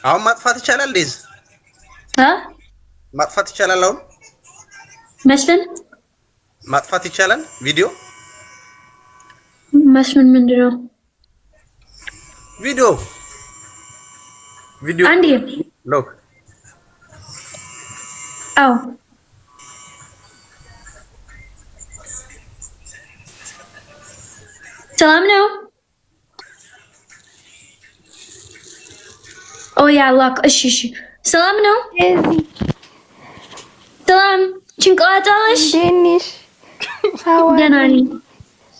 አሁን ማጥፋት ይቻላል ዴዝ ማጥፋት ይቻላል አሁን መስፍን ማጥፋት ይቻላል ቪዲዮ መስፍን ምንድነው ቪዲዮ አንዴ ሎክ አው ሰላም ነው Oh yeah, look, እሺ ሰላም ነው ሰላም ጭንቅላት አለሽ ደንሽ ደህና ነኝ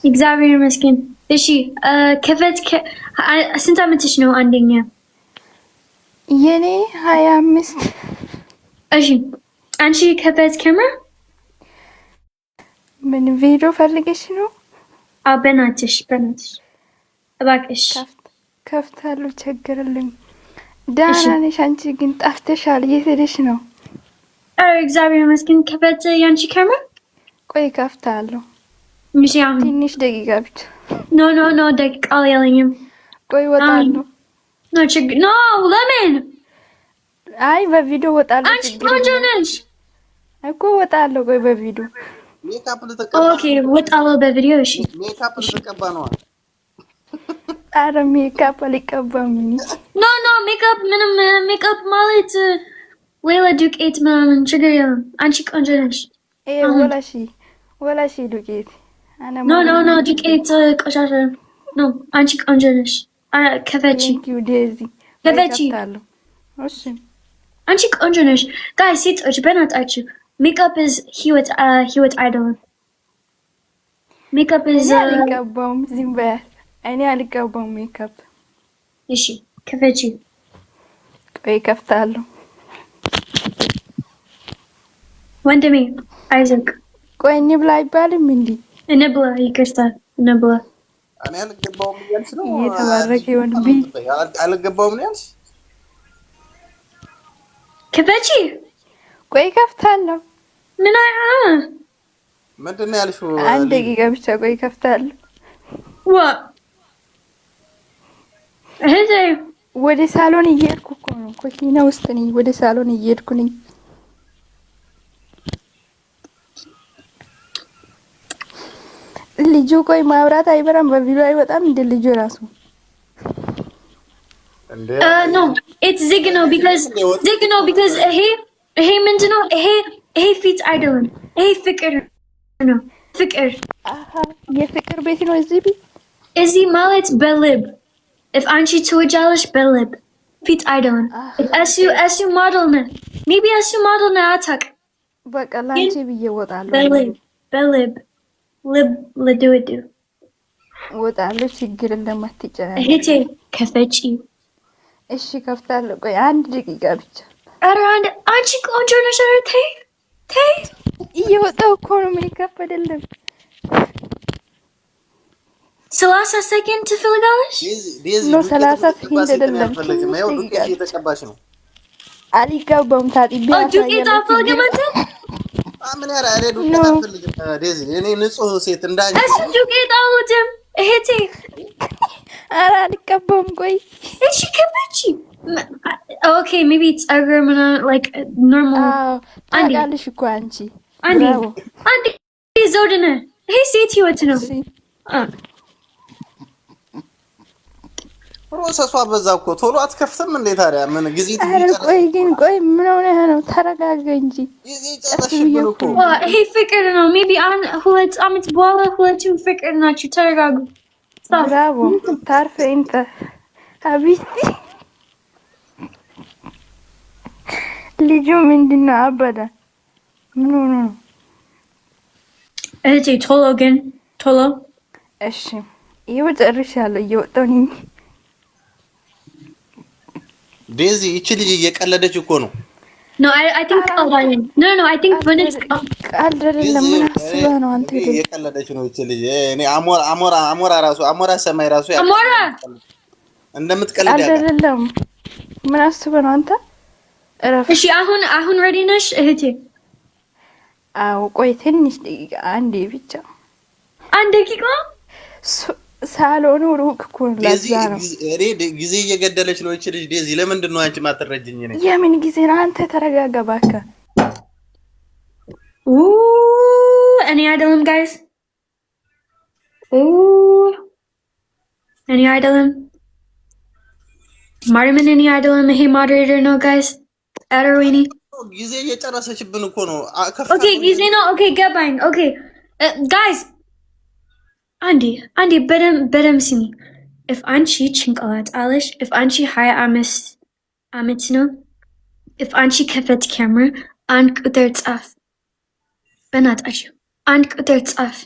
እግዚአብሔር ይመስገን እሺ ከፈት ስንት ዓመትሽ ነው አንደኛ የኔ 25 እሺ አንቺ ከፈት ካሜራ ምን ቪዲዮ ፈልገሽ ነው በናትሽ እባክሽ ከፍታለሁ ቸገረልኝ ደህና ነሽ አንቺ ግን ጠፍተሻል የት ሄደሽ ነው እግዚአብሔር ይመስገን ከፈት ያንቺ ካሜራ ቆይ ከፍታለሁ እሺ አሁን ትንሽ ደቂቃ ብቻ ኖ ደቂቃ የለኝም ቆይ ወጣለሁ ኖ ለምን አይ በቪዲዮ ወጣለሁ አንቺ ቆንጆ ነሽ እኮ ወጣለሁ ቆይ በቪዲዮ ሜካፕ ልትቀባ ኦኬ ወጣለሁ በቪዲዮ እሺ ሜካፕ ልትቀባ ነው አረ ሜካፕ አልቀባም ኖ ሜካፕ ምንም ሜካፕ ማለት ሌላ ዱቄት ምናምን ችግር የለም አንቺ ቆንጆ ነሽ ወላሺ ዱቄት ኖ ዱቄት ቆሻሻ ኖ አንቺ ቆንጆ ነሽ ከፈቺ እሺ አንቺ ቆንጆ ነሽ ጋይ ሴቶች በእናታችሁ ሜካፕ is ህይወት አይደለም ሜካፕ is አልቀባውም ዝም በይ እኔ አልቀባውም ሜካፕ እሺ ከፈቺ ቆይ ከፍታለሁ ወንድሜ አይዘክ ቆይ እንብላ አይባልም እንዴ እንብላ ይቅርታ እንብላ እኔ አልገባውም እያልሽ ነው እየተባረከ ወንድሜ አልገባውም ነው ያልሽ ከፈቺ ቆይ ከፍታለሁ ምንድን ነው ያልሽው አንድ ደቂቃ ብቻ ቆይ ከፍታለሁ ወደ ሳሎን እየሄድኩ እኮ ነው ኮኪና ውስጥ ነኝ ወደ ሳሎን እየሄድኩ ነኝ ልጁ ቆይ ማብራት አይበራም በቪዲዮ አይወጣም እንደ ልጁ ራሱ no it's zigno because ይሄ ምንድነው ይሄ ፊት አይደለም ይሄ ፍቅር ነው ፍቅር የፍቅር ቤት ነው እዚህ ማለት በልብ if አንቺ ትወጃለሽ በልብ ፊት አይደለም እሱ ሞዴል ነው maybe እሱ ሞዴል ነው አታውቅም በቃ ላንቺ ብዬ እወጣለሁ በልብ ልብ ለድውድ እወጣለሁ ችግር እንደማትጨናነቂ እህቴ ከፈቺ እሺ ከፍታለሁ ቆይ አንድ ደቂቃ ብቻ ኧረ አንቺ ቆንጆ ነሽ ተይ እየወጣሁ እኮ ነው ሜካፕ አይደለም 30 ሰከንድ ትፈልጋለሽ ነው 30 ሰከንድ አይደለም ነው ዱቄት እየተቀባሽ ነው አልቀባውም ታጥቢ ዱቄት አፈልግም አንተ ምን ያራ አሬ ዱቄት አፈልግም ዴዚ እኔ ንጹህ ሴት እንዳንቺ እሱ ዱቄት አውጥም እህቴ ኧረ አልቀባውም ቆይ እሺ ከፈቺ okay maybe it's ever like normal ታውቃለሽ እኮ አንቺ አንዴ ዘውድነ ይሄ ሴት ህይወት ነው ፕሮሰሷ በዛ እኮ ቶሎ አትከፍትም እንዴ ታዲያ ምን ጊዜ ቆይ ምን ሆነህ ነው ተረጋጋ እንጂ ይሄ ፍቅር ነው maybe ሁለት ዓመት በኋላ ሁለቱም ፍቅር ናችሁ ተረጋጉ ብራቮ ታርፈ እንተ አቢቲ ልጁ ምንድነው አበደ ምን ሆነ ነው እህቴ ቶሎ እሺ ይኸው ጨርሻለሁ እየወጣሁ ነኝ ዴዚ እቺ ልጅ እየቀለደች እኮ ነው no I think no I think when it's አይደለም ምን አስበህ ነው አንተ እየቀለደች ነው እቺ ልጅ እኔ አሞራ ራሱ አሞራ ሰማይ ራሱ አሞራ እንደምትቀልድ ያለ አይደለም ምን አስበህ ነው አንተ እሺ አሁን ready ነሽ እህቴ አው ቆይ ትንሽ ደቂቃ አንዴ ብቻ አንድ ደቂቃ ሳሎኑ ሩቅ እኮ ለዛ ነው። ጊዜ እየገደለች ነው እቺ ልጅ ዴዚ። ለምንድን ነው አንቺ ማትረጅኝ? ነኝ የምን ጊዜ ነው? አንተ ተረጋጋ እባክህ። እኔ አይደለም ጋይስ፣ እኔ አይደለም ማርያምን፣ እኔ አይደለም። ይሄ ሞዴሬተር ነው ጋይስ። ኧረ ወይኔ ጊዜ እየጨረሰችብን እኮ ነው። ኦኬ ጊዜ ነው። ኦኬ ገባኝ። ኦኬ ጋይስ አንዴ በደም ስሚ። if አንቺ ጭንቅላት አለሽ፣ if አንቺ 20 ዓመት ነው፣ if አንቺ ከፈት ካሜራ አንድ ቁጥር ጻፍ። በናታችሁ አንድ ቁጥር ጻፍ።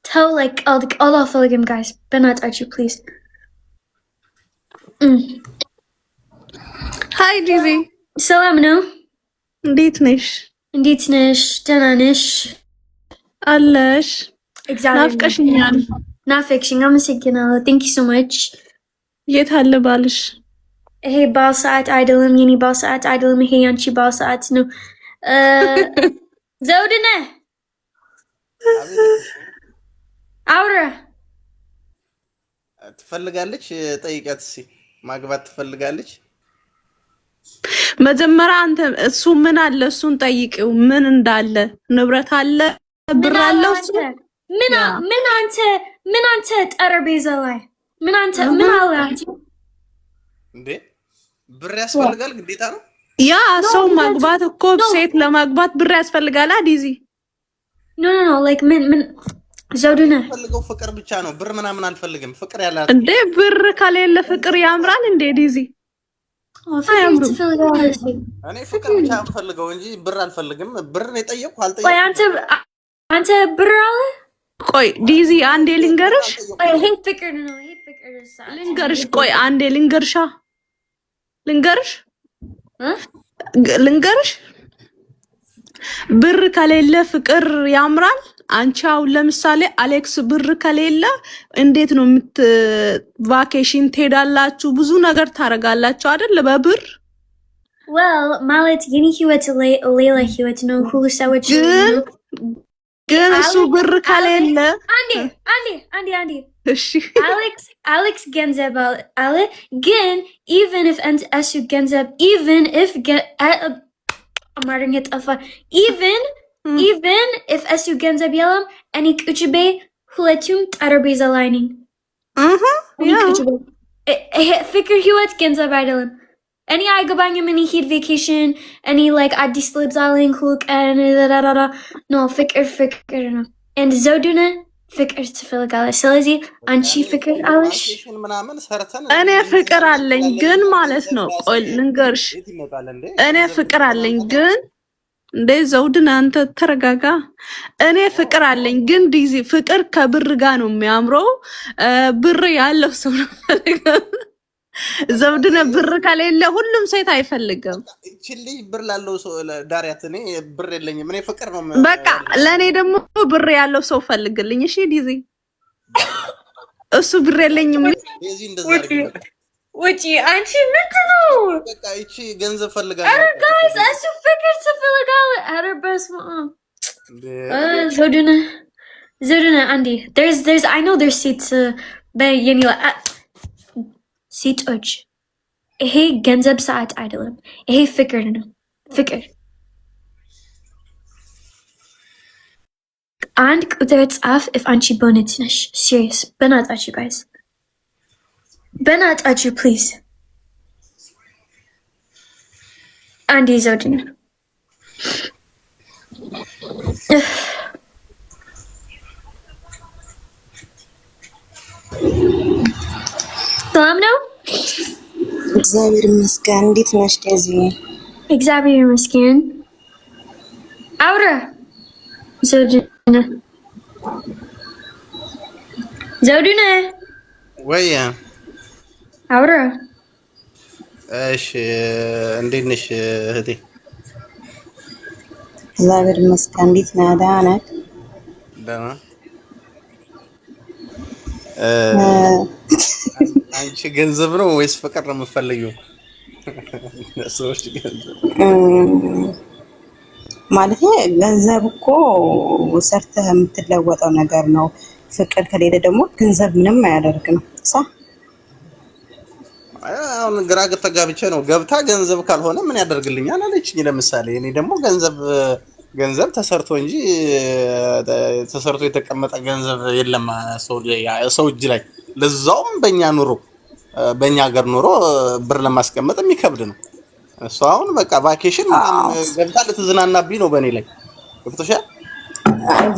ተው like all አልፈልግም ጋይስ፣ በናታችሁ ፕሊዝ። ሃይ ዲዚ፣ ሰላም ነው? እንዴት ነሽ? እንዴት ነሽ? ደህና ነሽ? አለሽ? ናፍቀሽኛል። ናፍቀሽኝ። አመሰግናለሁ። ቴንክ ዩ ሶ ማች። የት አለ ባልሽ? ይሄ ባል ሰዓት አይደለም፣ የኔ ባል ሰዓት አይደለም። ይሄ ያንቺ ባል ሰዓት ነው። ዘውድነ አውራ ትፈልጋለች? ጠይቂያት እስኪ። ማግባት ትፈልጋለች? መጀመሪያ አንተ እሱ ምን አለ እሱን ጠይቂው። ምን እንዳለ ንብረት አለ፣ ብር አለው እሱ። ምን አንተ ጠረጴዛ ላይ ምን አለ አንቺ? እንዴ ብር ያስፈልጋል ግዴታ ነው? ያ ሰው ማግባት እኮ ሴት ለማግባት ብር ያስፈልጋል። ዲዚ ኖ like ምን ዘውድነ ፈልገው ፍቅር ብቻ ነው። ብር ምናምን አልፈልግም። ፍቅር ያላት እንዴ ብር ከሌለ ፍቅር ያምራል እንዴ ዲዚ? እኔ ፍቅር ብቻ ፈልገው እንጂ ብር አልፈልግም። ብር ነው የጠየቁ አልጠየቁ። አንተ ብር አለ? ቆይ ዲዚ አንዴ ልንገርሽ። ይሄ ፍቅር ነው። ይሄ ፍቅር ነው። ልንገርሽ፣ ቆይ አንዴ ልንገርሽ። ብር ከሌለ ፍቅር ያምራል። አንቺ አሁን ለምሳሌ አሌክስ ብር ከሌለ እንዴት ነው ቫኬሽን ትሄዳላችሁ? ብዙ ነገር ታረጋላችሁ አይደል? በብር ማለት የኔ ህይወት ሌላ ህይወት ነው። ሁሉ ሰዎች ግን እሱ ብር ከሌለ አንዴ እሺ አሌክስ ገንዘብ አለ። ግን even if እሱ ገንዘብ አማርኛ ጠፋ። even if እሱ ገንዘብ የለም እኔ ቁጭ በይ ሁለቱም ጠረጴዛ ላይ ነኝ። ፍቅር ህይወት ገንዘብ አይደለም። እኔ አይገባኝም። እኔ ሂድ ቬኬሽን እኔ like አዲስ ልብስ አለኝ ሁሉ ቀን ኖ ፍቅር ነው። and ዘውዱነ ፍቅር ትፈልጋለች። ስለዚህ አንቺ ፍቅር አለሽ? እኔ ፍቅር አለኝ ግን ማለት ነው። ቆይ ልንገርሽ፣ እኔ ፍቅር አለኝ ግን እንዴ ዘውድነ አንተ ተረጋጋ። እኔ ፍቅር አለኝ ግን ዲዚ ፍቅር ከብር ጋር ነው የሚያምረው። ብር ያለው ሰው ነው ዘውድነ ብር ከሌለ ሁሉም ሴት አይፈልግም። እቺ ብር ላለው ሰው ዳሪያት። እኔ ብር የለኝም። እኔ ፍቅር ነው። በቃ ለኔ ደግሞ ብር ያለው ሰው ፈልግልኝ። እሺ ዲዚ፣ እሱ ብር የለኝም። ዲዚ እንደዛ ውጪ አንቺ ምንድነው? በቃ እቺ ገንዘብ ፈልጋለች። አረ ጋይስ እሱ ፍቅር ትፈልጋለች። አረ በስመ አብ ዘውድነ አንዴ there's I know there's seats በየኔ ሴቶች ይሄ ገንዘብ ሰዓት አይደለም። ይሄ ፍቅር ነው። ፍቅር አንድ ቁጥር ጻፍ if አንቺ በእውነት ነሽ serious። በናታችሁ guys፣ በናታችሁ please። አንዴ ዘውድነ ሰላም ነው? እግዚአብሔር ይመስገን። እንዴት ነሽ ዴዚ? እግዚአብሔር ይመስገን። አውራ ዘውድነ ወይ አውራ። እሺ እንዴት ነሽ እህቴ? እግዚአብሔር ይመስገን። እንዴት ነህ? ደህና ነህ? ደህና። አንቺ ገንዘብ ነው ወይስ ፍቅር ነው የምትፈልጊው? ሰዎች ገንዘብ ማለት ገንዘብ እኮ ሰርተህ የምትለወጠው ነገር ነው። ፍቅር ከሌለ ደግሞ ገንዘብ ምንም አያደርግም። ሳ አሁን ግራ ተጋብቼ ነው ገብታ ገንዘብ ካልሆነ ምን ያደርግልኛል አለችኝ። ለምሳሌ እኔ ደግሞ ገንዘብ ተሰርቶ እንጂ ተሰርቶ የተቀመጠ ገንዘብ የለም ሰው እጅ ላይ ለዛውም በእኛ ሀገር ኑሮ ብር ለማስቀመጥ የሚከብድ ነው። እሱ አሁን በቃ ቫኬሽን ገብታ ልትዝናናብኝ ነው በእኔ ላይ ገብቶሻል።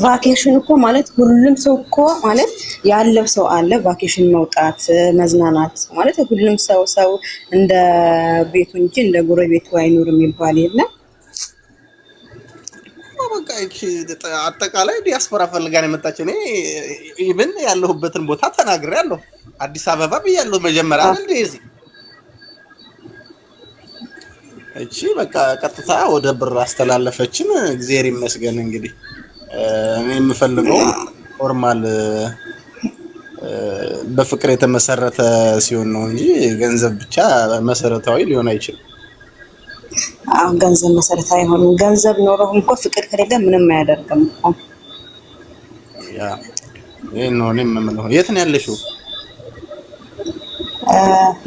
ቫኬሽን እኮ ማለት ሁሉም ሰው እኮ ማለት ያለው ሰው አለ። ቫኬሽን መውጣት መዝናናት ማለት ሁሉም ሰው እንደ ቤቱ እንጂ እንደ ጎረቤቱ አይኖርም የሚባል የለም። በቃ አጠቃላይ ዲያስፖራ ፈልጋን የመጣችው እኔ ኢቭን ያለሁበትን ቦታ ተናግሬያለሁ። አዲስ አበባ ብያለሁ መጀመሪያ አይደል እዚህ እቺ በቃ ቀጥታ ወደ ብር አስተላለፈችን። እግዚአብሔር ይመስገን። እንግዲህ እኔ የምፈልገው ፎርማል በፍቅር የተመሰረተ ሲሆን ነው እንጂ ገንዘብ ብቻ መሰረታዊ ሊሆን አይችልም። ገንዘብ መሰረታዊ ሆኖ ገንዘብ ኖሮህ እንኳን ፍቅር ከሌለ ምንም አያደርግም እኮ። ያ ይሄን ነው እኔ የምለው። የት ነው ያለሽው?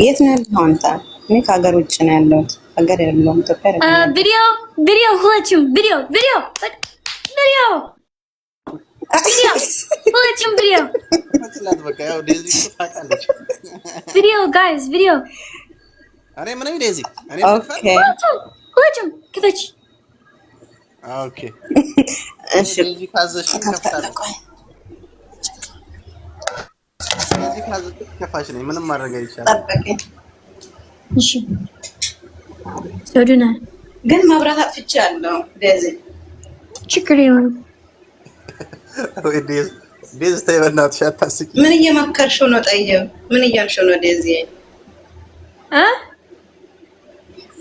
የት ነው ያለኸው አንተ? እኔ ከሀገር ውጭ ነው ያለሁት። ሀገር የለውም ኢትዮጵያ አይደለም። ቪዲዮ ሁላችሁም ቪዲዮ ሁላችሁም መስላት በቃ ያው ዴዚ ታውቃለች። ቪዲዮ ጋይስ ቪዲዮ እኔ ምን ነው ዴዚ እኔ ሁላችሁም ክፈች። ኦኬ እሺ ዴዚ ካዘሽ ከፍታለሁ። ዴዚ ካዘሽ ከፋሽ ነኝ ምንም ማድረግ አይቻልም። እሺ ሶዱና ግን መብራት አጥፍቻለሁ። ዴዚ ችግር የለውም። ወይ ዴዚ ተይ በእናትሽ አታስቂ። ምን እየመከርሽው ነው? ጠየው ምን እያልሽው ነው ዴዚ?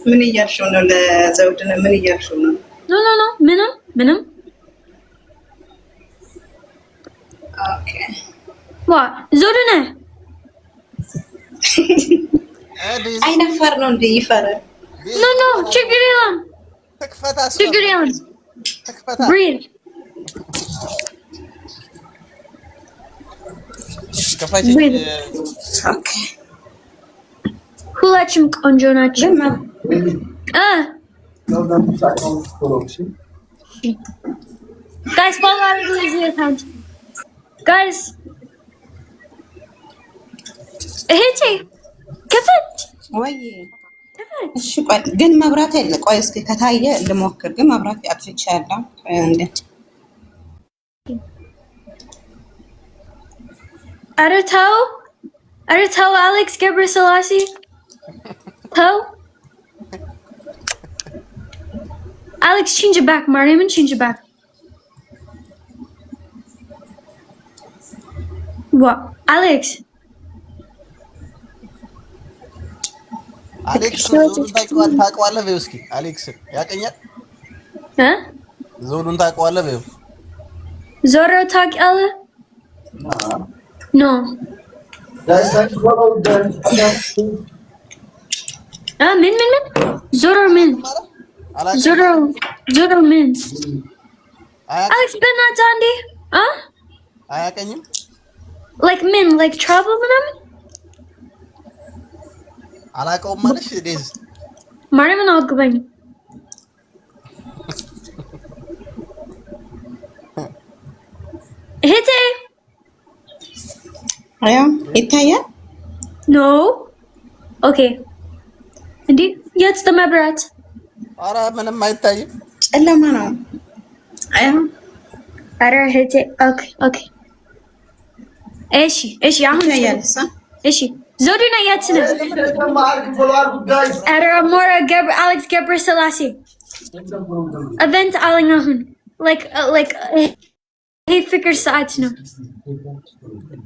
ምን እያልሽው ነው? ለዘውድነ ምን እያልሽው ነው? ኖ ምንም ኦኬ ዋ ዘውድነ አይነፈር ነው እንዴ? ይፈራል። ኖ ችግር የለውም። ተክፈታ ችግር የለውም። ተክፈታ ብሪድ ከፋሽ። ኦኬ ሁላችሁም ቆንጆ ናችሁ። ጋይስ ፎሎ አድርጉ እዚህ አካውንት ጋይስ። እህቴ ክፈት ወይ እሺ ቆይ ግን መብራት የለ። ቆይ እስኪ ከታየ ልሞክር። ግን መብራት አጥፍቻለሁ። ቆይ እንዴ ኧረ ተው አሌክስ ገብረስላሴ ተው። Alex, change it back, Mariam, change it back. What? Alex? ዞሉን ታውቀዋለህ? በይው እስኪ አሌክስ ያቀኛል። ዞሉን ታውቀዋለህ? በይው ዞሮ ታውቂያለህ? ኖ ምን ዞሮ ምን ዞሮ ምን አሌክስ በእናትህ አንዴ አያቀኝም። like ምን like travel ምናምን አላውቀውም ማለሽ ዴዝ ማርያምን አግባኝ። እህቴ አያ ይታያል? ኖ ኦኬ። እንዴ የት ተመብራት? ኧረ ምንም አይታይም፣ ጨለማ ነው። አያ ኧረ እህቴ ኦኬ እሺ አሁን ያያልሳ እሺ ዞዱና የት ነው? ኧረ ሞራ አሌክስ ገብረስላሴ ኢቨንት አለኝ አሁን like ይሄ ፍቅር ሰዓት ነው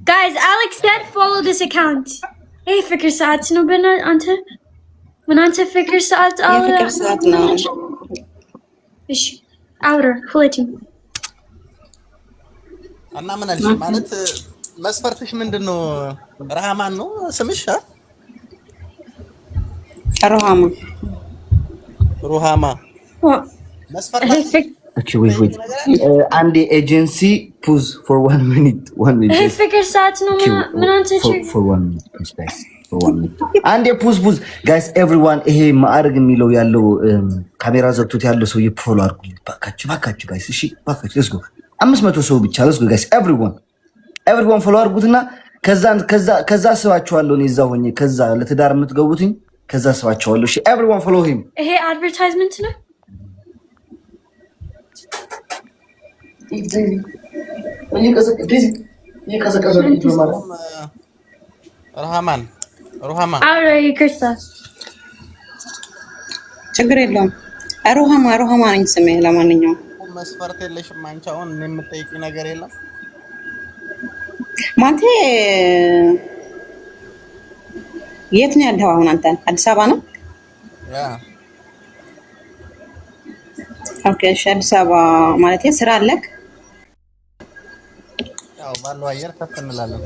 guys. Alex said follow this account. ይሄ ፍቅር ሰዓት ነው። አንተ ፍቅር ሰዓት አለ። ፍቅር ሰዓት ነው። እሺ አውራ ሁለቱም እና ምን አልሽ? ማለት መስፈርትሽ ምንድነው? ረሃማን ነው ስምሽ? ሩሃማ መስፈርትሽ Okay, wait. And the agency pause for 1 minute. 1 minute. Hey, figure stats no for 1 minute, please, guys. For 1 minute. And the pause. Guys, everyone, ይሄ ማዕረግ የሚለው ያለው ካሜራ ዘግቶት ያለው ሰው ይፎሎ አድርጉ። ባካችሁ guys። እሺ፣ ባካችሁ let's go. 500 ሰው ብቻ let's go guys. Everyone follow አድርጉትና ከዛ ስባችኋለሁ እኔ እዛ ሆኜ ከዛ ለትዳር የምትገቡትኝ ከዛ ስባችኋለሁ። እሺ everyone follow him። ይሄ አድቨርታይዝመንት ነው። ሩሃማ ይቅርታ፣ ችግር የለውም። ሩሃማ ነኝ ስሜ። ለማንኛውም መስፈርት የለሽም አንቺ አሁን የምትጠይቂ ነገር የለም ማለት የት ነው ያለው አሁን? አንተ አዲስ አበባ ነው? ያ ኦኬ። እሺ አዲስ አበባ ማለት ስራ አለክ? ያው ባለው አየር ከፍ እንላለን።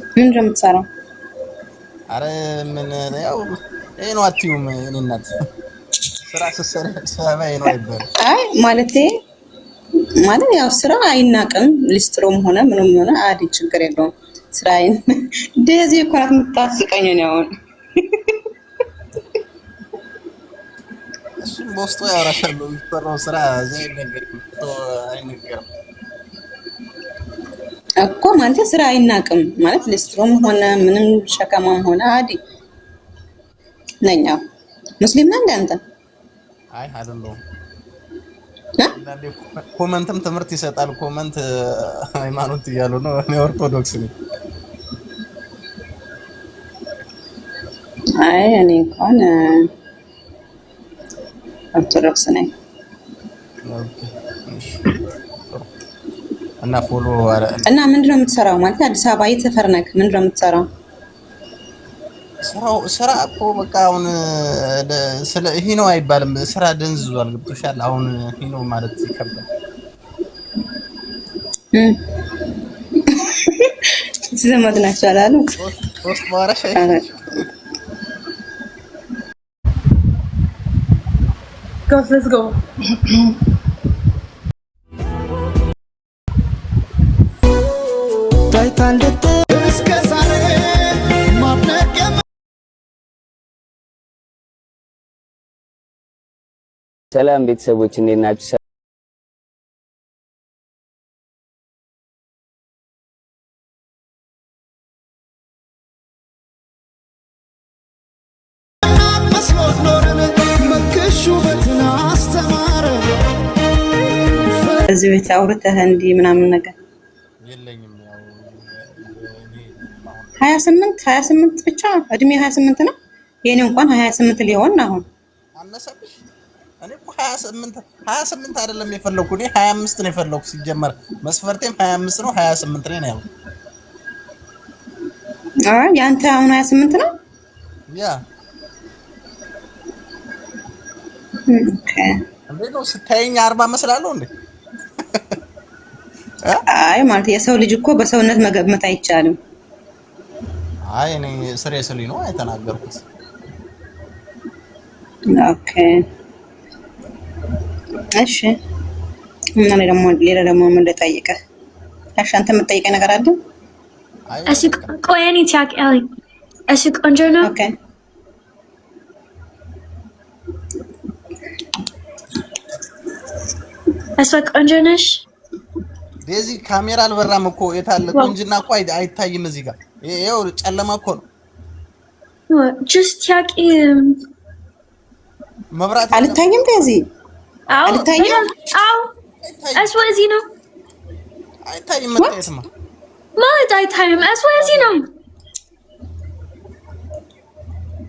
ምን እንደምትሰራው? አረ ምን ያው ይሄ ነው አትዩም። እኔ እናት ስራ ስትሰሪ ሰማይ ነው አይባል። አይ ማለት ያው ስራ አይናቅም። ሊስትሮም ሆነ ምንም ሆነ አዲ ችግር የለውም። ስራዬን እንደዚህ እኮ ናት የምታስቀኝ ነው አሁን። እሱም በውስጡ ያወራሻል። የሚሰራው ስራ ዘይ ነገር አይነገርም እኮ ማለት ስራ አይናቅም ማለት ሊስትሮም ሆነ ምንም ሸከማም ሆነ አዲ ነኝ። ሙስሊም ነህ አንተ? አይ አይደለም። ኮመንትም ትምህርት ይሰጣል። ኮመንት ሃይማኖት እያሉ ነው። እኔ ኦርቶዶክስ ነኝ። አይ እኔ እንኳን ኦርቶዶክስ ነኝ። እና ፎሎ እና ምንድነው የምትሰራው? ማለት አዲስ አበባ የት ሰፈር ነህ? ምንድነው የምትሰራው? ስራ እኮ በቃ አሁን ስለ ይሄ ነው አይባልም። ስራ ደንዝዟል። ገብቶሻል? አሁን ይሄ ነው ማለት ይከብዳል። ዘመድ ናቸው አላሉ? ሶስት ማራሽ let's go. ሰላም ቤተሰቦች እንዴት ናችሁ? እዚህ ቤት አውርተህ እንዲህ ምናምን ነገር የለኝም። ያው 28 ብቻ እድሜ 28 ነው። የኔ እንኳን 28 ሊሆን አሁን አነሰብሽ። እኔ እኮ 28 አይደለም የፈለኩ እኔ 25 ነው የፈለኩ። ሲጀመር መስፈርቴም 25 ነው። 28 ላይ ነው ያው። አይ ያንተ አሁን 28 ነው? ያ ኦኬ። እንዴ ነው ስታየኝ 40 መስላለሁ እንዴ? አይ ማለት የሰው ልጅ እኮ በሰውነት መገመት አይቻልም። አይ እኔ ሲሪየስሊ ነው አይተናገርኩት። ኦኬ እሺ። እና ሌላ ደግሞ ምን ልጠይቅህ? እሺ አንተ የምትጠይቀኝ ነገር አለ? እሺ ቆይ እኔ ታውቂያለሽ። እሺ ቆንጆ ነው። ኦኬ እሷ ቆንጆ ነሽ። ዴዚ ካሜራ አልበራም እኮ የታለ? ቁንጅና እኮ አይታይም እዚህ ጋር። ይሄው ጨለማ እኮ ነው። ጀስት ያቂ መብራት አልታይም። ዴዚ አልታይም። አው እሷ እዚህ ነው። አይታይም። መታየትማ ማለት አይታይም። እሷ እዚህ ነው።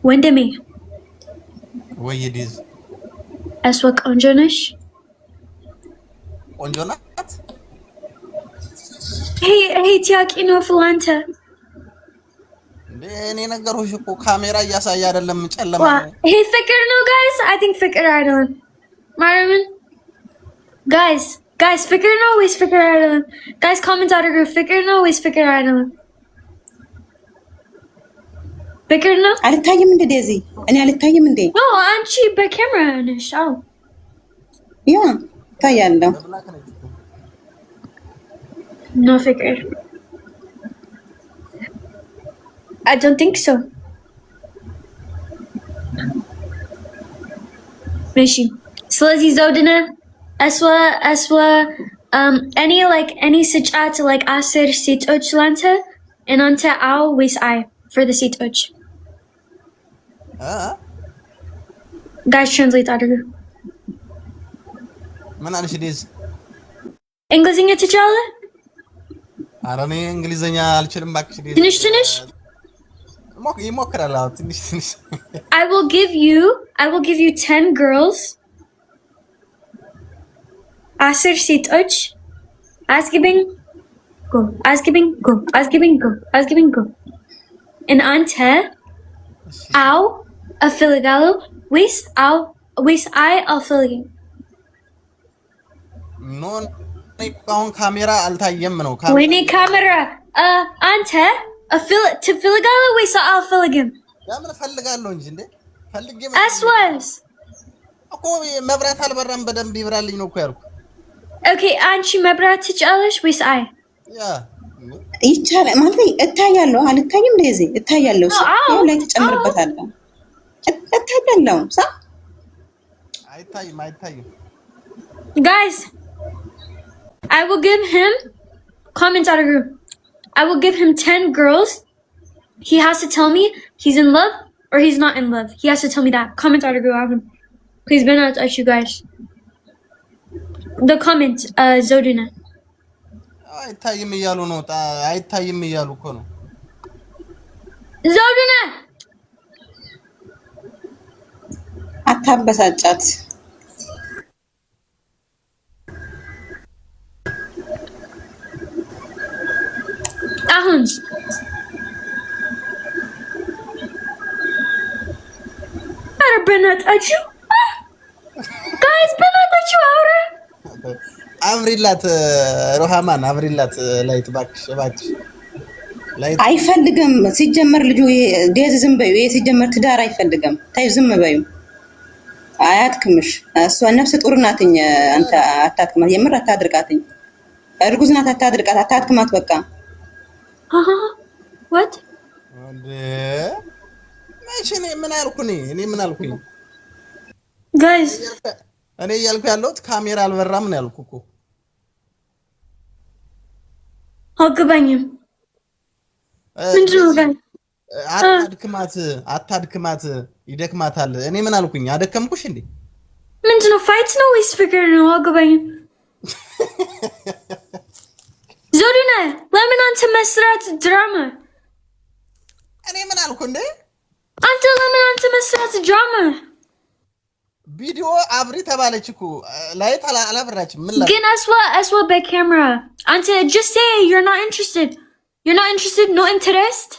ወንድሜ ወይ ዴዚ እሷ ቆንጆ ነሽ። ቆንጆ ናት። ይሄ ጥያቄ ነው ፍላንተ። እኔ ነገርኩሽ እኮ ካሜራ እያሳየ አይደለም፣ ጨለማ ነው። ይሄ ፍቅር ነው ጋይስ። አይ ቲንክ ፍቅር አይደለም። ማርያምን ጋይስ ፍቅር ነው ወይስ ፍቅር አይደለም? ጋይስ ኮሜንት አድርጉ። ፍቅር ነው ወይስ ፍቅር አይደለም? ፍቅር ነው። አልታይም እንዴ ዴዚ? እኔ አልታይም እንዴ? ኖ አንቺ በካሜራ ነሽ። አው ያ ታያለው No figure. I don't think so. Mishi. Slizzy Zodina. Aswa any sichat like aser sit lanta and anta ow wis I for the sit uch. Guys translate that. ምን አልሽ ዲዝ እንግሊዝኛ ትችላለህ? ኧረ እኔ እንግሊዝኛ አልችልም ባክሽ ዲዝ ትንሽ ይሞክራል ትንሽ I will give you 10 girls. Aser sit uch. Asgibing go. And ante ow a filigalo wis I afili. ኖን አሁን ካሜራ አልታየም ነው ወይኔ ካሜራ አንተ ትፈልጋለ ወይስ አልፈልግም? ለምን ፈልጋለሁ እንጂ እንዴ ፈልጌ አስዋስ እኮ መብራት አልበራም በደንብ ይብራልኝ ነው እኮ ያልኩ። ኦኬ አንቺ መብራት ትጫለሽ ወይስ አይ? ያ ይቻላል ማለት እታያለሁ አልታይም እንደዚህ እታያለሁ ሰው ላይ ተጨምርበታለሁ እታያለሁ ሳ አይታይም guys I will give him comment out of group. I will give him 10 girls. He has to tell me he's in love or he's not in love. He has to tell me that. Comment out of group. Please be nice to you guys. The comment Zodina. አይታይም እያሉ ነው አይታይም እያሉ እኮ ነው Zodina አታበሳጫት አሁን ኧረ በእናታችሁ ጋይስ በእናታችሁ አውራ አብሪላት ሮሃማን አብሪላት ላይት ባክሽ ላይት አይፈልግም ሲጀመር ልጁ ዴዝ ዝም በዩ ሲጀመር ትዳር አይፈልግም ታይ ዝም በዩ አያትክምሽ እሷ ነፍስ ጡር ናትኝ አንተ አታትክማት የምር አታድርቃትኝ እርጉዝ ናት አታድርቃት በቃ what እንዴ ማሽኔ ምን አልኩኝ guys እኔ ያልኩ ያለሁት ካሜራ አልበራም ነው ያልኩ እኮ አገባኝም ምንድነው ጋር አታድክማት ይደክማታል እኔ ምን አልኩኝ አደከምኩሽ እንዴ ምንድነው ፋይት ነው ወይስ ፍቅር ነው አገባኝም ዞዲና ለምን አንተ መስራት ድራማ እኔ ምን አልኩ እንዴ አንተ ለምን አንተ መስራት ድራማ ቪዲዮ አብሪ ተባለች እኮ ላይት አላበራችም ምን ግን aswa by camera አንተ just say you're not interested no interest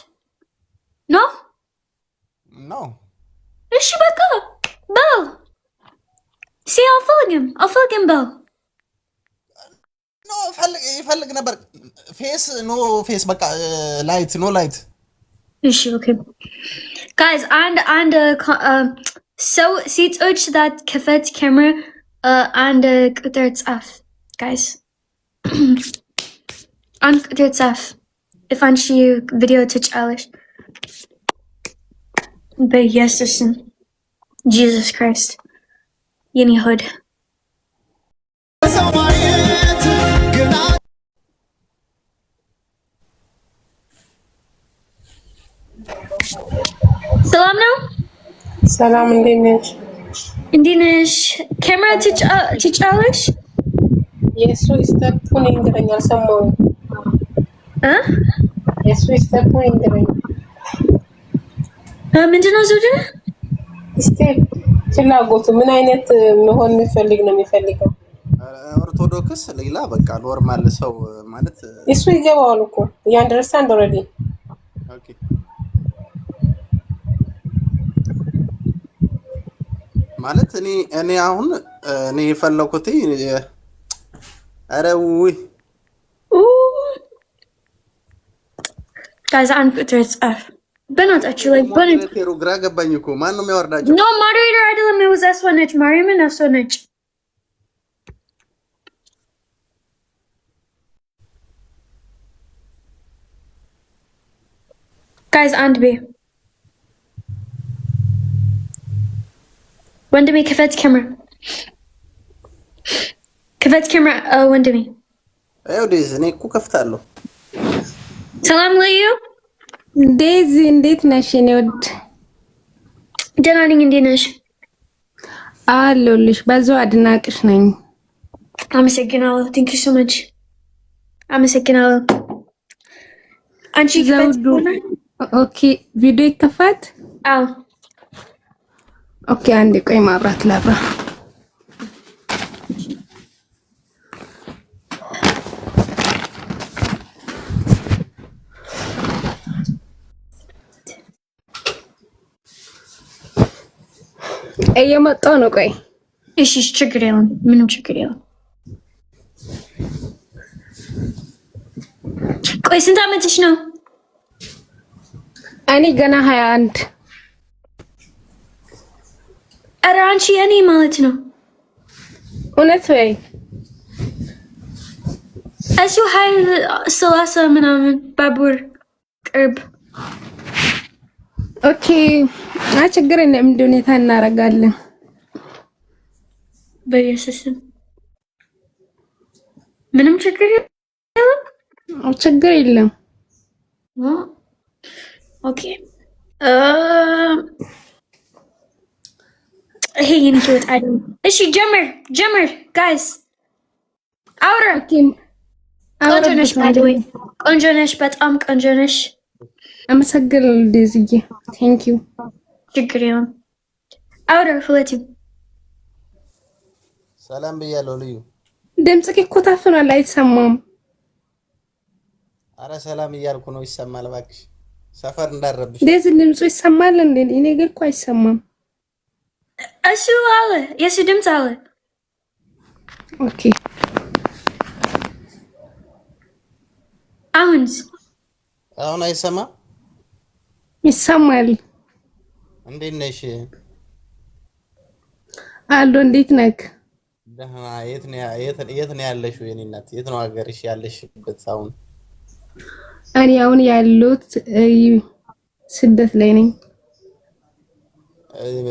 no እሺ በቃ በል see አልፈልግም በል ኖ ይፈልግ ነበር ፌስ በቃ ላይት እሺ okay guys and so seats that kafet camera and ቁጥር ጻፍ guys and ቁጥር ጻፍ if አንቺ ቪዲዮ ትጫለሽ በኢየሱስ Jesus Christ የኔ ሆድ ሰላም ነው ሰላም እንዴት ነሽ ካሜራ ትጫለሽ የሱ ስቴፑን ይንገረኛል ሰማው የሱ ስቴፑን ይንገረኛል ምንድነው ዞዲና ስቴፕ ፍላጎቱ ምን አይነት መሆን የሚፈልገው ኦርቶዶክስ ሌላ በቃ ኖርማል ሰው ማለት እሱ ይገባዋል እኮ you understand already okay ማለት እኔ አሁን እኔ የፈለኩት አረው ጋዛ አንድ ቁጥር ጻፍ በእናታችሁ ላይ በኔቴሩ ግራ ገባኝ እኮ ማን ነው የሚያወርዳቸው ኖ ሞዴሬተር አይደለም it was አስዋነች ማርያምን አስዋነች Guys, አንድ ቤ ወንድሜ ክፈት ካሜራ ወንድሜ አዩ ዴዝ እኔ እኮ ከፍታለሁ ሰላም ለዩ ዴዚ እንዴት ነሽ የኔ ወድ ደህና ነኝ እንዴት ነሽ አለሁልሽ በዛው አድናቅሽ ነኝ አመሰግናለሁ ቴንክ ዩ ሶ ማች አመሰግናለሁ አንቺ ዘውዱ ኦኬ ቪዲዮ ይከፈት አዎ ኦኬ አንዴ ቆይ ማብራት ላብራ እየመጣሁ ነው ቆይ እሺ ችግር የለም ምንም ችግር የለም ቆይ ስንት ዓመትሽ ነው እኔ ገና 21 ኧረ አንቺ የኔ ማለት ነው እውነት ወይ እሱ 30 ምናምን ባቡር ቅርብ ኦኬ ችግር የለም እንደ ሁኔታ እናደርጋለን በኢየሱስም ምንም ችግር የለም ኦኬ ይሄ የኔ ህይወት አይደለም እሺ ጀምር ጋይስ አውራ ቆንጆ ነሽ ባይ ዘ ዌይ ቆንጆ ነሽ በጣም ቆንጆ ነሽ አመሰግናለሁ ዴዚዬ ቴንክ ዩ ችግር የለም አውራ ሁለቱም ሰላም ብያለሁ ልዩ ድምጽ እኮ ታፍኗል አይሰማም አረ ሰላም እያልኩ ነው ይሰማል እባክሽ ሰፈር እንዳረብሽ ዴዚ ድምጹ ይሰማል እንዴ እኔ ግን እኮ አይሰማም እሱ አለ የሱ ድምጽ አለ ኦኬ አሁን አይሰማ ይሰማል እንዴት ነሽ አሎ እንዴት ነህ ደህና የት ነው ያለሽው የኔ እናት የት ነው ሀገርሽ ያለሽበት አሁን እኔ አሁን ያለሁት ስደት ላይ ነኝ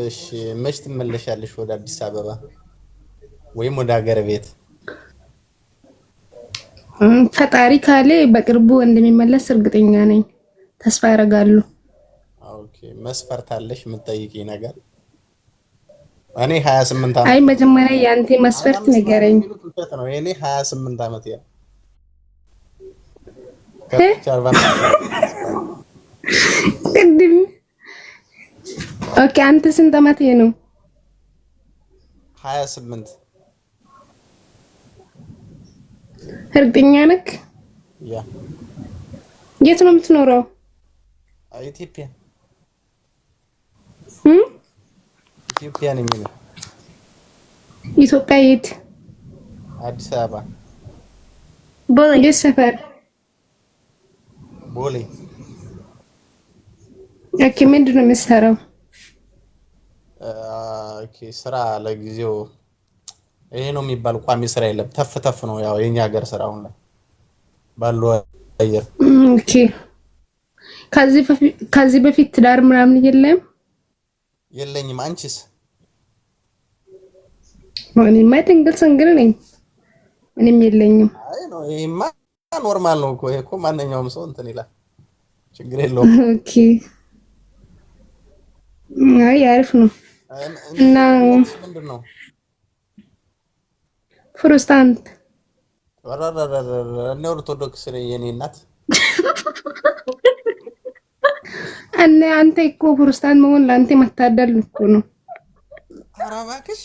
እሺ መች ትመለሻለሽ ወደ አዲስ አበባ ወይም ወደ ሀገር ቤት ፈጣሪ ካለ በቅርቡ እንደሚመለስ እርግጠኛ ነኝ ተስፋ አደርጋለሁ ኦኬ መስፈርት አለሽ የምትጠይቂኝ ነገር እኔ 28 ዓመት አይ መጀመሪያ ያንተ መስፈርት ንገረኝ ነው የኔ 28 ዓመት ያ ቅድም ኦኬ አንተ ስንት ዓመት ነው 28 እርግጠኛ ነህ ያ የት ነው የምትኖረው ኢትዮጵያ ኢትዮጵያ ነኝ ነው ኢትዮጵያ የት አዲስ አበባ ቦሌ የት ሰፈር ቦሌ ኦኬ ምንድን ነው የምትሰራው ኦኬ ስራ ለጊዜው ይሄ ነው የሚባል ቋሚ ስራ የለም ተፍ ነው ያው የኛ ሀገር ስራው ነው ባለው አየር ኦኬ ከዚህ በፊት ትዳር ምናምን የለኝም አንቺስ እኔማ ድንግል ስንግል ነኝ ምንም የለኝም አይ ነው ይሄማ ኖርማል ነው እኮ ይሄ እኮ ማንኛውም ሰው እንትን ይላል ችግር የለውም ኦኬ አይ አሪፍ ነው እና ምንድነው ፕሮቴስታንት እኔ ኦርቶዶክስ ነኝ የኔ እናት አንተ እኮ ፕሮቴስታንት መሆን ለአንተ መታደል እኮ ነው ኧረ እባክሽ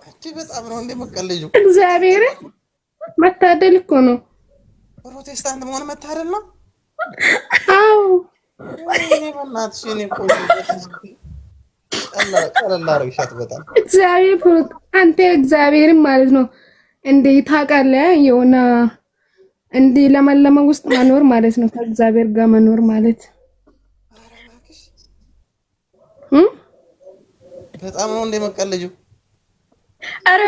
እቺ በጣም ነው እንደመቀለጁ እግዚአብሔር መታደል እኮ ነው ፕሮቴስታንት መሆን መታደል ነው አዎ እኔ በእናትሽ እኔ ቆይ ቀለል አድርግሻት በጣም አንተ እግዚአብሔርን ማለት ነው እንዴ ታውቃለህ የሆነ እንዴ ለመለመ ውስጥ መኖር ማለት ነው ከእግዚአብሔር ጋር መኖር ማለት በጣም ነው እንደመቀለጁ አረ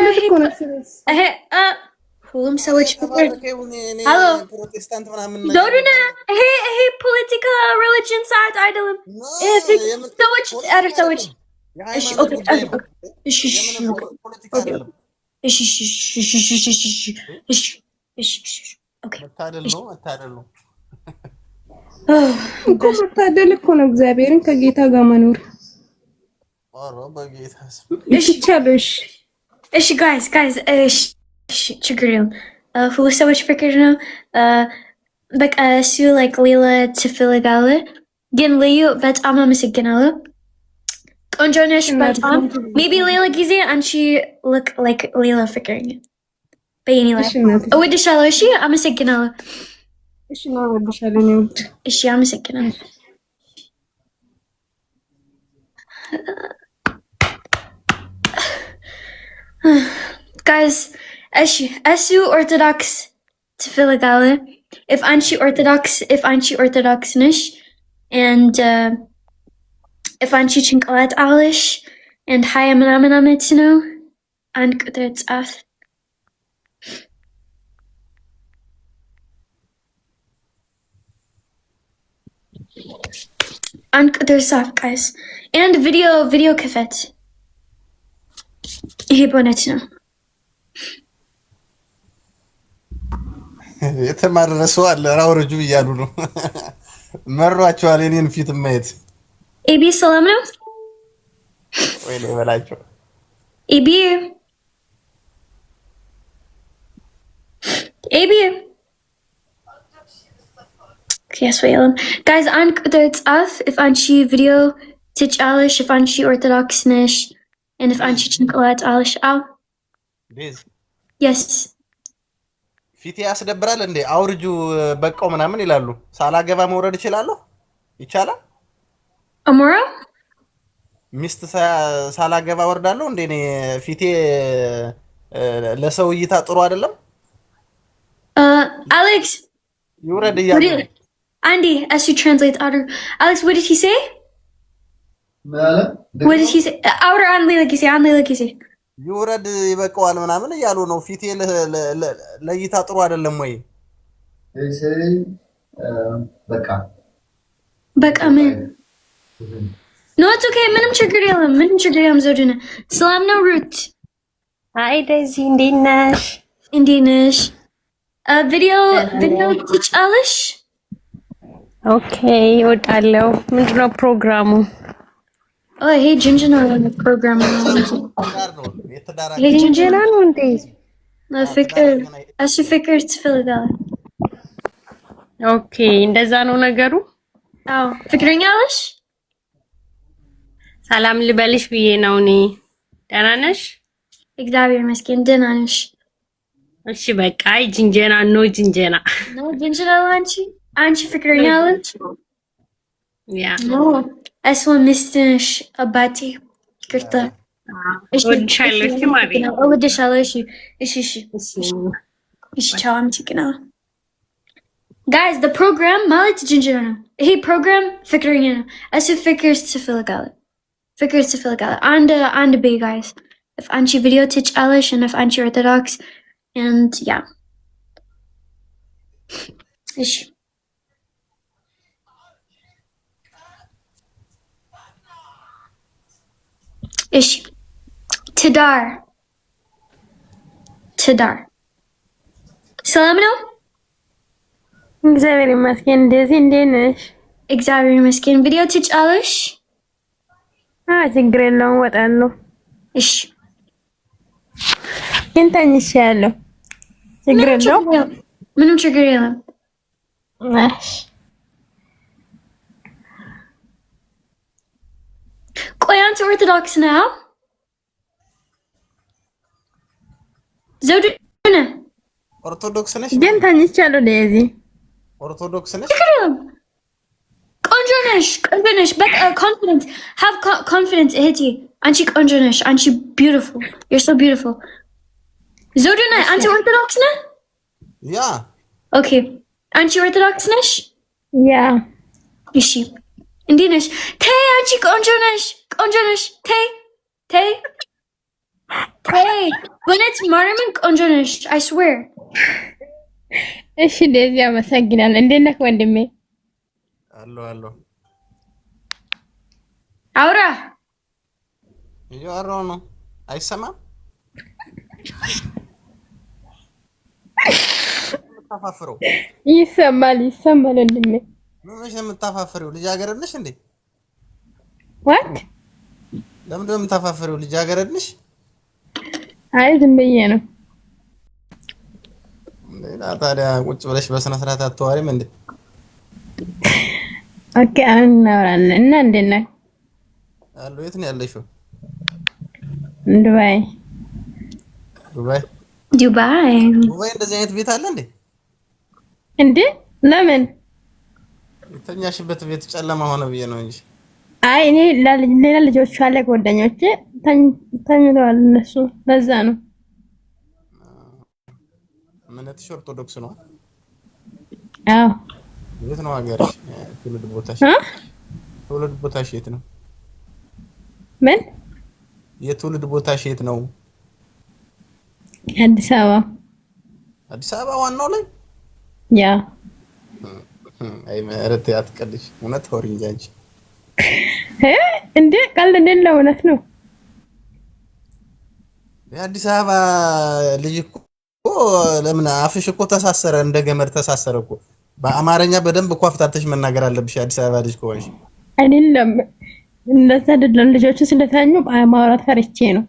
ሁሉም ሰዎች ፍቅር ሄሎ ፕሮቴስታንት ምናምን ዘውድነ ይሄ ፖለቲካ ሪሊጅን ሰዓት አይደለም። ሰዎች ሰዎች እሺ ኦኬ እሺ መታደል ነው። እኮ መታደል እኮ ነው እግዚአብሔርን ከጌታ ጋር መኖር። ኦሮ በጌታ እሺ ጋይስ እሺ ችግር የለም። ሁሉ ሰዎች ፍቅር ነው። በቃ እሱ ላይክ ሌላ ትፈልጋለህ? ግን ልዩ በጣም አመሰግናለሁ። ቆንጆ ነሽ በጣም ሜቢ ሌላ ጊዜ አንቺ ላይክ ሌላ ፍቅረኛ በየኔ ላይ እወድሻለሁ። እሺ አመሰግናለሁ። እሺ ነው እወድሻለሁ ነው። እሺ አመሰግናለሁ። ጋይስ እሱ ኦርቶዶክስ ትፈልጋለህ? if አንቺ ኦርቶዶክስ ነሽ and if አንቺ ጭንቅላት አለሽ and ሀያ ምናምን ዓመት ነው አንድ ቁጥር ጻፍ። አንድ ቁጥር ጻፍ ጋይስ and ቪዲዮ ክፈት። ይሄ በእውነት ነው። የተማረረ ሰው አለ ራውረጁ እያሉ ነው። መሯቸዋል የኔን ፊት ማየት። ኤቢ ሰላም ነው ወይ ነው በላቸው። ኤቢ ያስወያለም ጋይዝ አንድ ቁጥር ጻፍ if አንቺ ቪዲዮ ትጫለሽ if አንቺ ኦርቶዶክስ ነሽ and if አንቺ ጭንቅላት አለሽ። አዎ yes ፊት ያስደብራል እንዴ? አውርጁ በቃው ምናምን ይላሉ። ሳላገባ መውረድ እችላለሁ? ይቻላል? አሞራ ሚስት ሳላገባ ወርዳለሁ እንዴ? እኔ ፊቴ ለሰው እይታ ጥሩ አይደለም? አሌክስ ይውረድ እያሉ Andy, as you translate outer Alex, what did he say? What did he say? Outer አንዴ ለጊዜ ይውረድ ይበቃዋል ምናምን እያሉ ነው። ፊቴ ለእይታ ጥሩ አይደለም ወይ? በቃ ምን No, it's okay. ምንም ችግር የለም ዘውድነ ሰላም ነው ሩት? አይ ዴዚ እንዴት ነሽ? ቪዲዮ ትጫለሽ? ኦኬ እወጣለሁ። ምንድነው ፕሮግራሙ? ይሄ ጅንጅና ፕሮግራም ነው። ይሄ ጅንጅና ነው እንዴ? ፍቅር ትፈልጋለህ? ኦኬ እንደዛ ነው ነገሩ። አዎ ፍቅረኛ አለሽ? ሰላም ልበልሽ ብዬ ነው እኔ። ደህና ነሽ? እግዚአብሔር ይመስገን ደህና ነሽ? እሺ በቃ ጅንጀና ነው አንቺ ፍቅረኛ አለሽ? ያ እሱ ሚስት ነሽ አባቴ ይቅርታ። እወድሻለሁ። እሺ ቻው አመሰግናለሁ። ጋይዝ the program ማለት ጅንጀና ነው። ይሄ ፕሮግራም ፍቅረኛ ነው። እሱ ፍቅር ትፈልጋለህ? አንድ ቤ ጋይዝ if አንቺ ቪዲዮ ትጫለሽ and if አንቺ ኦርቶዶክስ and yeah እሺ ትዳር ሰላም ነው? እግዚአብሔር ይመስገን። እንደዚህ እንዴት ነሽ? እግዚአብሔር ይመስገን። ቪዲዮ ትጫለሽ? ችግር የለውም እወጣለሁ። እሺ ግን ተኝሻለሁ። ችግር የለውም። ምንም ችግር የለም። እሺ ቆይ አንተ ኦርቶዶክስ ነው? ዘውድነ ኦርቶዶክስ ነሽ? ግን ተኝቻለሁ። ለዚህ ኦርቶዶክስ ነሽ? ቆንጆ ነሽ። በቃ ኮንፊደንስ have confidence እህቴ። አንቺ ቆንጆ ነሽ። አንቺ beautiful. You're so beautiful. ዘውድነ አንተ ኦርቶዶክስ ነህ? ያ ኦኬ አንቺ ኦርቶዶክስ ነሽ? ያ እሺ እንዴት ነሽ? ተይ አንቺ ቆንጆ ነሽ። ተይ በእውነት ማርያምን ቆንጆ ነሽ። I swear እሺ ዴዚ አመሰግናለሁ። እንዴት ነህ ወንድሜ? አሎ አውራ እያወራሁ ነው። አይሰማም? የምታፋፍረው ይሰማል ወንድሜ። ምንሽ ነው የምታፋፍሪው? ልጃገረድ ነሽ እንዴ? ዋት ለምንድን ነው የምታፋፍሪው? ልጃገረድ ነሽ? አይ ዝም ብዬ ነው። ሌላ ታዲያ ቁጭ ብለሽ በስነ ስርዓት አትዋሪም እንዴ? ኦኬ አሁን እናወራለን። እና እንዴት ነህ? አሎ የት ነው ያለሽው? ዱባይ እንደዚህ አይነት ቤት አለ እንዴ? እንዴ ለምን? የተኛሽበት ቤት ጨለማ ሆነ ብዬ ነው እንጂ። አይ እኔ ሌላ ልጆች አለ ጓደኞቼ ተኝተዋል እነሱ ለዛ ነው። እምነትሽ ኦርቶዶክስ ነው? አዎ። የት ነው ሀገርሽ? ትውልድ ቦታሽ የት ነው? ምን? የትውልድ ቦታሽ የት ነው? አዲስ አበባ። አዲስ አበባ ዋናው ላይ? ያ አይ ምህረት አትቀልሽ። እውነት ወሬ እንጂ አንቺ እንዴ ቀልድ እንደሌለ እውነት ነው። የአዲስ አበባ ልጅ እኮ ለምን አፍሽ እኮ ተሳሰረ፣ እንደ ገመድ ተሳሰረ እኮ። በአማርኛ በደንብ እኮ አፍታተሽ መናገር አለብሽ የአዲስ አበባ ልጅ ከሆንሽ። አይደለም እንደዛ አይደለም። ልጆቹ ስለታኙ ማውራት ፈርቼ ነው።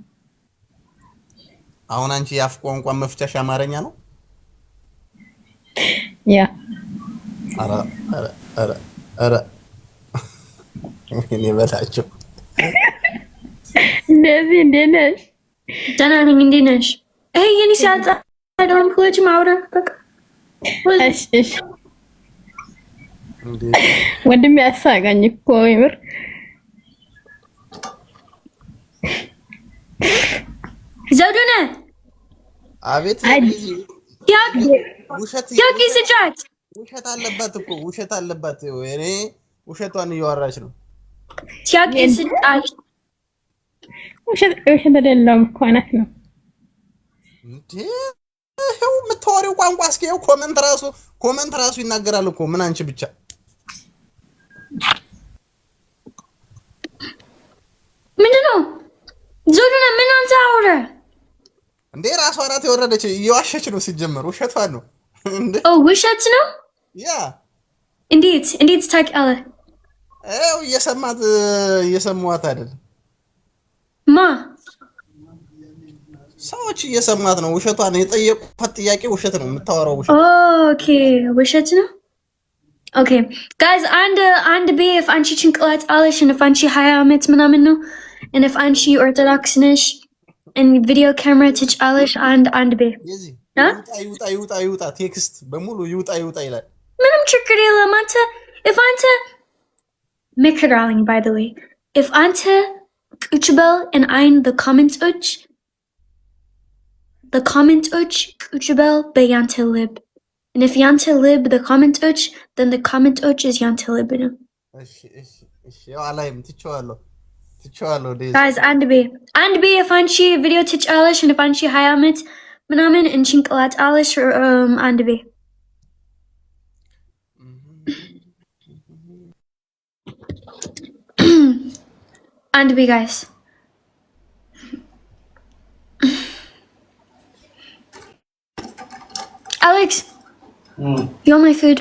አሁን አንቺ የአፍ ቋንቋ መፍቻሽ አማርኛ ነው? ያ ኧረ እኔ በላቸው። እንደዚህ እንዴት ነሽ? ደህና ነኝ። እንዴት ነሽ? የኔ ሲያጣ አይደለም ኮች ማውራ በቃ እሺ ወንድሜ ያሳጋኝ እኮ ይምር ዘውዱነ አቤት ውሸት አለባት እኮ ውሸት አለባት። እኔ ውሸቷን እያወራች ነው። ውሸት አይደለም እኮ እውነት ነው። እንዴ ይሄው የምታወሪው ቋንቋ እስኪ ይሄው ኮመንት ራሱ ይናገራል እኮ። ምን አንቺ ብቻ ምንድነው? ዞዱና ምን አንተ አውራ እንዴ? ራሷ ናት የወረደች። እየዋሸች ነው ሲጀመር፣ ውሸቷን ነው እንዴ? ውሸት ነው። ያ እንዴት ታውቂያለሽ? እየሰማት አይደለም ማ ሰዎች እየሰማት ነው። ውሸቷን የጠየቁት ጥያቄ ውሸት ነው። የምታወራው ውሸት። ኦኬ ውሸት ነው። ኦኬ ጋይስ አንድ ቤፍ አንቺ ጭንቅላት አለሽ እና አንቺ 20 ዓመት ምናምን ነው እና አንቺ ኦርቶዶክስ ነሽ እና ቪዲዮ ካሜራ ትጫለሽ አንድ ቤፍ ይውጣ ቴክስት በሙሉ ይውጣ ይላል። ምንም ችግር የለም። አንተ ምክራለኝ by the way if አንተ ቁጭ በል and አይን the commentoች ቁጭ በል በያንተ ልብ and if ያንተ ልብ the commentoች then the commentoች is ያንተ ልብ ነው። እሺ ያው አላይም ትቼዋለሁ guys አንድ ቤ if አንቺ ቪዲዮ ትጫለሽ and if አንቺ 20 ዓመት ምናምን እንጭንቅላት አለሽ አንድ ቤ and be guys Alex you want my food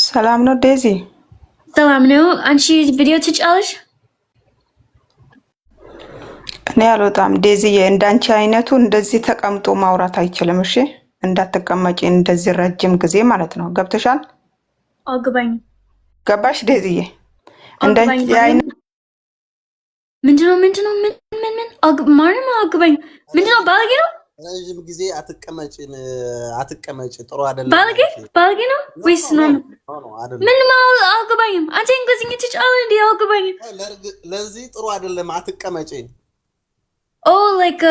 ሰላም ነው ዴዚ ሰላም ነው አንቺ ቪዲዮ ትጫለሽ እኔ አልወጣም ዴዚዬ እንዳንቺ አይነቱ እንደዚህ ተቀምጦ ማውራት አይችልም እሺ እንዳትቀመጪ እንደዚህ ረጅም ጊዜ ማለት ነው ገብተሻል አግባኝ ገባሽ ዴዚዬ እንዳንቺ አይነት ምንድነው ማርያም አግባኝ ምንድነው ባለጌ ነው ረጅም ጊዜ አትቀመጭ ጥሩ አይደለም ባለጌ ነው ወይስ ነው ምን ማለት አግባኝም አንተ እንግሊዝኛ ትጫለሽ እንዴ አግባኝ ለዚህ ጥሩ አይደለም አትቀመጭ oh like